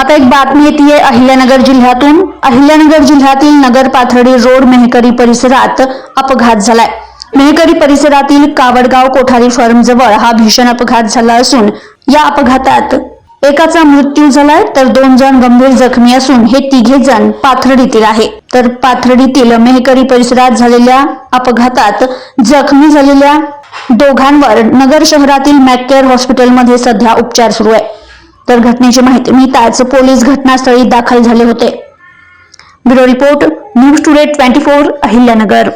आता एक बातमी येते अहिल्यानगर जिल्ह्यातून। अहिल्यानगर जिल्ह्यातील नगर पाथर्डी रोड मेहकरी परिसरात अपघात झालाय। मेहकरी परिसरातील कावडगाव कोठारी फार्म जवळ हा भीषण अपघात झाला असून या अपघातात एकाचा मृत्यू झालाय तर 2 जण गंभीर जखमी असून हे तिघे जण पाथर्डीतील आहे। तर पाथर्डीतील मेहकरी परिसरात झालेल्या अपघातात जखमी झालेल्या दोघांवर नगर शहरातील मॅककेअर हॉस्पिटलमध्ये सध्या उपचार सुरू आहे। तर घटनेची माहिती मिळताच पोलीस घटनास्थळी दाखल झाले होते। Bureau report, news today 24 Ahilyanagar.